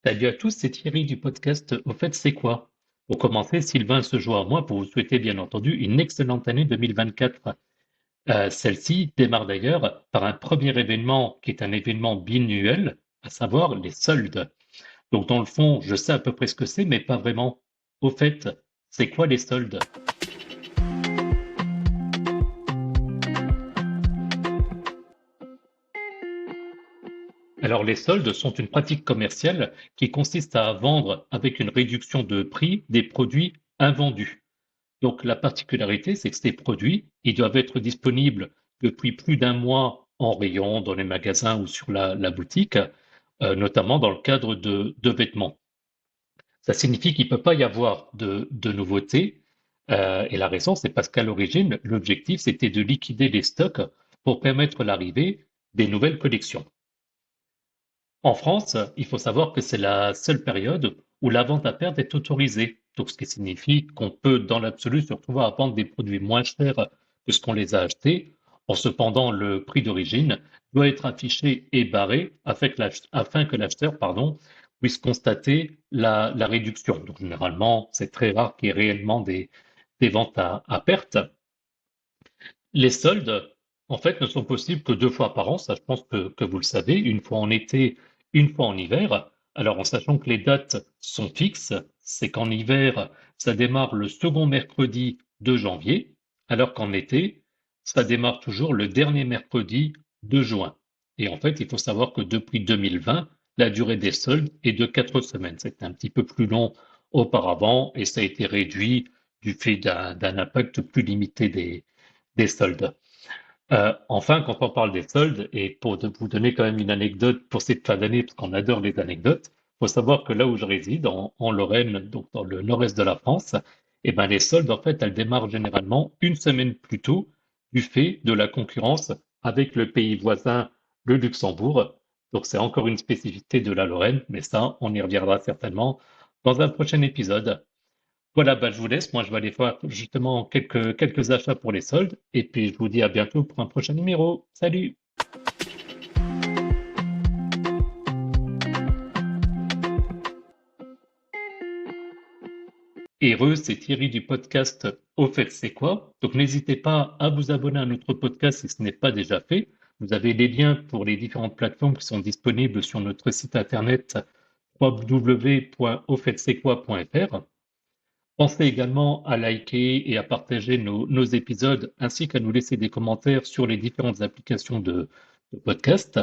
Salut à tous, c'est Thierry du podcast Au fait, c'est quoi? Pour commencer, Sylvain se joint à moi pour vous souhaiter bien entendu une excellente année 2024. Celle-ci démarre d'ailleurs par un premier événement qui est un événement biannuel, à savoir les soldes. Donc dans le fond, je sais à peu près ce que c'est, mais pas vraiment. Au fait, c'est quoi les soldes? Alors les soldes sont une pratique commerciale qui consiste à vendre avec une réduction de prix des produits invendus. Donc la particularité, c'est que ces produits, ils doivent être disponibles depuis plus d'un mois en rayon, dans les magasins ou sur la boutique, notamment dans le cadre de vêtements. Ça signifie qu'il ne peut pas y avoir de nouveautés. Et la raison, c'est parce qu'à l'origine, l'objectif, c'était de liquider les stocks pour permettre l'arrivée des nouvelles collections. En France, il faut savoir que c'est la seule période où la vente à perte est autorisée. Donc, ce qui signifie qu'on peut, dans l'absolu, se retrouver à vendre des produits moins chers que ce qu'on les a achetés. Cependant, le prix d'origine doit être affiché et barré afin que l'acheteur, pardon, puisse constater la réduction. Donc, généralement, c'est très rare qu'il y ait réellement des ventes à perte. Les soldes, en fait, ne sont possibles que deux fois par an. Ça, je pense que vous le savez, une fois en été, une fois en hiver. Alors, en sachant que les dates sont fixes, c'est qu'en hiver, ça démarre le second mercredi de janvier, alors qu'en été, ça démarre toujours le dernier mercredi de juin. Et en fait, il faut savoir que depuis 2020, la durée des soldes est de 4 semaines. C'était un petit peu plus long auparavant et ça a été réduit du fait d'un impact plus limité des soldes. Enfin, quand on parle des soldes, et pour vous donner quand même une anecdote pour cette fin d'année, parce qu'on adore les anecdotes, il faut savoir que là où je réside, en Lorraine, donc dans le nord-est de la France, eh ben les soldes, en fait, elles démarrent généralement une semaine plus tôt du fait de la concurrence avec le pays voisin, le Luxembourg. Donc c'est encore une spécificité de la Lorraine, mais ça, on y reviendra certainement dans un prochain épisode. Voilà, bah, je vous laisse. Moi, je vais aller faire justement quelques achats pour les soldes. Et puis, je vous dis à bientôt pour un prochain numéro. Salut! Heureux, c'est Thierry du podcast Au fait, c'est quoi? Donc, n'hésitez pas à vous abonner à notre podcast si ce n'est pas déjà fait. Vous avez les liens pour les différentes plateformes qui sont disponibles sur notre site internet www.aufaitz'estquoi.fr. Pensez également à liker et à partager nos épisodes ainsi qu'à nous laisser des commentaires sur les différentes applications de podcast.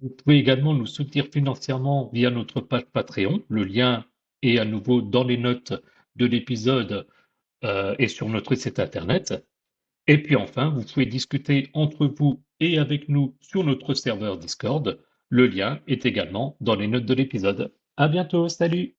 Vous pouvez également nous soutenir financièrement via notre page Patreon. Le lien est à nouveau dans les notes de l'épisode et sur notre site internet. Et puis enfin, vous pouvez discuter entre vous et avec nous sur notre serveur Discord. Le lien est également dans les notes de l'épisode. À bientôt, salut!